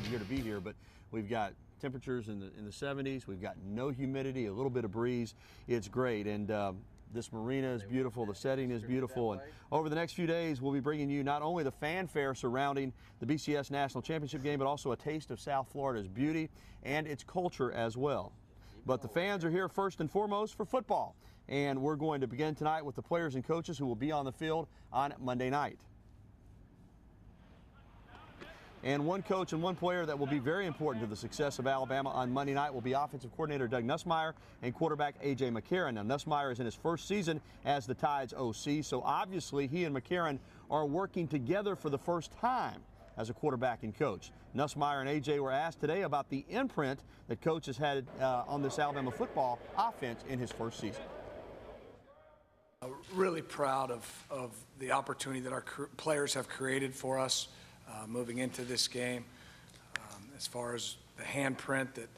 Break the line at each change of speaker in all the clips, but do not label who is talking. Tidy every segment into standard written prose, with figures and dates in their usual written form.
of the year to be here, but we've got temperatures in the 70s. We've got no humidity, a little bit of breeze. It's great, and this marina is beautiful. The setting is beautiful, and over the next few days, we'll be bringing you not only the fanfare surrounding the BCS National Championship game, but also a taste of South Florida's beauty and its culture as well. But the fans are here first and foremost for football, and we're going to begin tonight with the players and coaches who will be on the field on Monday night. And one coach and one player that will be very important to the success of Alabama on Monday night will be offensive coordinator Doug Nussmeier and quarterback A.J. McCarron. Now, Nussmeier is in his first season as the Tide's OC, so obviously he and McCarron are working together for the first time as a quarterback and coach. Nussmeier and A.J. were asked today about the imprint that coach has had on this Alabama football offense in his first season.
Really proud of the opportunity that our players have created for us. Moving into this game, as far as the handprint that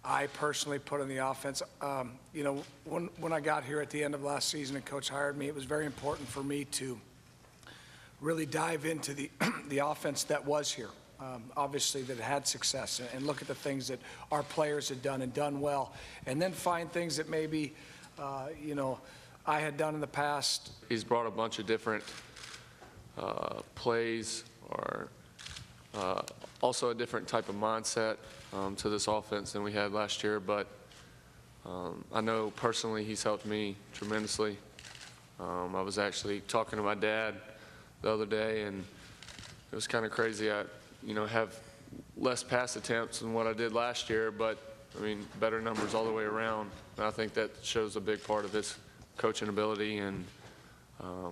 I personally put on the offense. You know, when I got here at the end of last season and Coach hired me, it was very important for me to really dive into the offense that was here, obviously that had success, and look at the things that our players had done and done well, and then find things that maybe, you know, I had done in the past.
He's brought a bunch of different plays, or also a different type of mindset to this offense than we had last year, but I know personally he's helped me tremendously. I was actually talking to my dad the other day, and it was kind of crazy. I, you know, have less pass attempts than what I did last year, but I mean, better numbers all the way around. And I think that shows a big part of his coaching ability and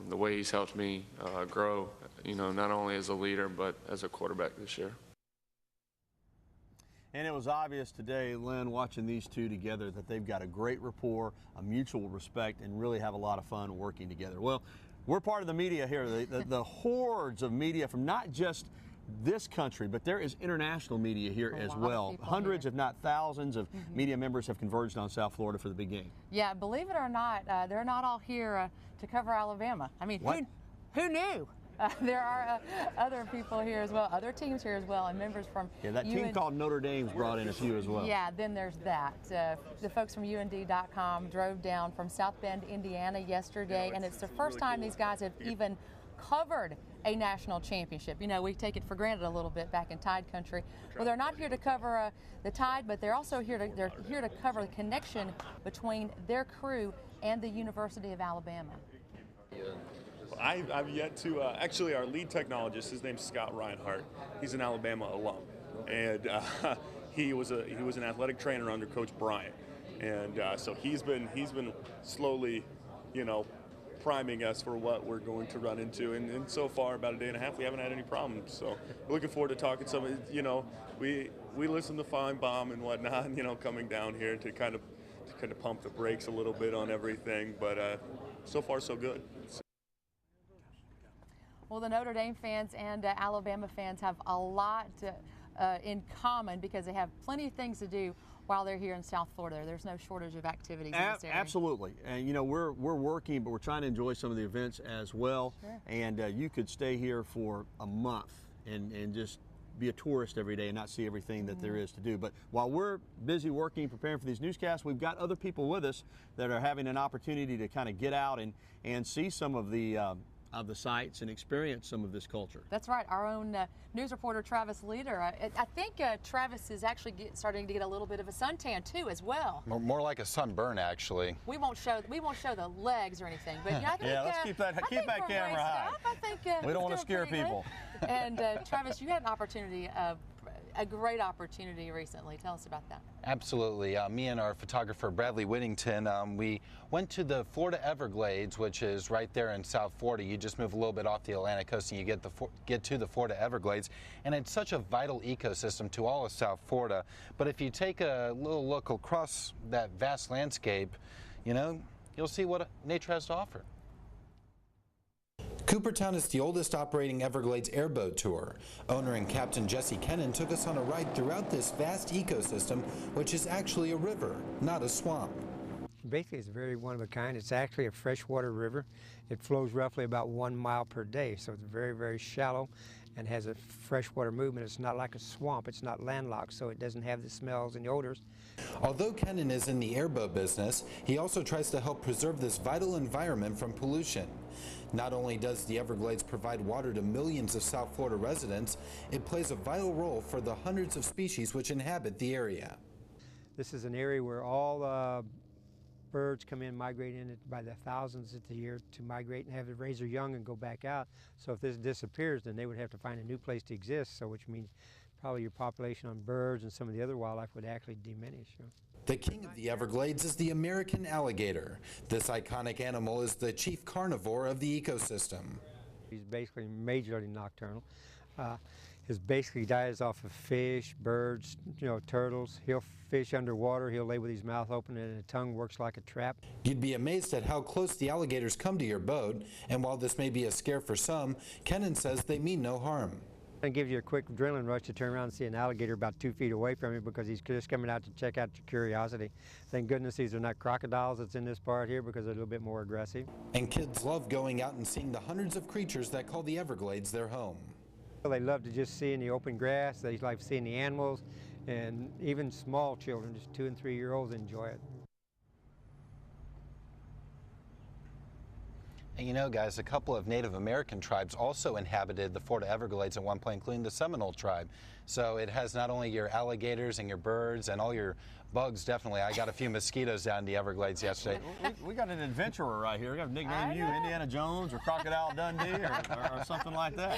the way he's helped me grow, you know, not only as a leader, but as a quarterback this year.
And it was obvious today, Lynn, watching these two together, that they've got a great rapport, a mutual respect, and really have a lot of fun working together. Well, we're part of the media here, the hordes of media from not just this country, but there is international media here as well. Hundreds, if not thousands, of media members have converged on South Florida for the big game.
Yeah, believe it or not, they're not all here to cover Alabama. I mean, who knew? There are other people here as well, other teams here as well, and members from
that team called Notre Dame's brought in a few as well.
Yeah, then there's that. The folks from UND.com drove down from South Bend, Indiana yesterday, and it's the first time these guys have even covered a national championship. You know, we take it for granted a little bit back in Tide country. Well, they're not here to cover the Tide, but they're also here to cover the connection between their crew and the University of Alabama.
I've yet to, actually our lead technologist, his name's Scott Reinhardt. He's an Alabama alum, and he was an athletic trainer under Coach Bryant, and so he's been slowly, you know, priming us for what we're going to run into, and so far about a day and a half we haven't had any problems. So we're looking forward to talking some. You know, we listen to Feinbaum and whatnot, you know, coming down here to kind of pump the brakes a little bit on everything, but so far so good.
Well, the Notre Dame fans and Alabama fans have a lot in common because they have plenty of things to do while they're here in South Florida. There's no shortage of activities in this area.
Absolutely. And, you know, we're working, but we're trying to enjoy some of the events as well.
Sure.
And you could stay here for a month and just be a tourist every day and not see everything that there is to do. But while we're busy working, preparing for these newscasts, we've got other people with us that are having an opportunity to kind of get out and see some of the sites and experience some of this culture.
That's right. Our own news reporter Travis Leader. I think Travis is actually starting to get a little bit of a suntan too, as well.
More like a sunburn, actually.
We won't show the legs or anything, but yeah, I think,
let's keep that camera high.
I think
we don't want to scare people.
And Travis, you had an opportunity, a great opportunity recently. Tell us about that.
Absolutely. Me and our photographer Bradley Whittington, we went to the Florida Everglades, which is right there in South Florida. You just move a little bit off the Atlantic coast and you get to the Florida Everglades, and it's such a vital ecosystem to all of South Florida. But if you take a little look across that vast landscape, you know, you'll see what nature has to offer. Coopertown is the oldest operating Everglades airboat tour. Owner and Captain Jesse Kennan took us on a ride throughout this vast ecosystem, which is actually a river, not a swamp.
Basically, it's very one of a kind. It's actually a freshwater river. It flows roughly about 1 mile per day, so it's very, very shallow. and has a freshwater movement. It's not like a swamp. It's not landlocked, so it doesn't have the smells and the odors.
Although Kennan is in the airboat business, he also tries to help preserve this vital environment from pollution. Not only does the Everglades provide water to millions of South Florida residents, it plays a vital role for the hundreds of species which inhabit the area.
This is an area where all birds come in, migrate in by the thousands of the year to migrate and have to raise their young and go back out. So if this disappears, then they would have to find a new place to exist, so which means probably your population on birds and some of the other wildlife would actually diminish.
The king of the Everglades is the American alligator. This iconic animal is the chief carnivore of the ecosystem.
He's basically majorly nocturnal. His basically diet is off of fish, birds, turtles. He'll fish underwater. He'll lay with his mouth open and his tongue works like a trap.
You'd be amazed at how close the alligators come to your boat, and while this may be a scare for some, Kennan says they mean no harm.
It gives you a quick adrenaline rush to turn around and see an alligator about 2 feet away from you because he's just coming out to check out your curiosity. Thank goodness these are not crocodiles that's in this part here because they're a little bit more aggressive.
And kids love going out and seeing the hundreds of creatures that call the Everglades their home.
They love to just see in the open grass. They like seeing the animals, and even small children, just 2- and 3-year-olds, enjoy it.
And you know, guys, a couple of Native American tribes also inhabited the Florida Everglades at one point, including the Seminole tribe. So it has not only your alligators and your birds and all your bugs, definitely. I got a few mosquitoes down in the Everglades yesterday.
We got an adventurer right here. We got to nickname you Indiana Jones or Crocodile Dundee or something like that.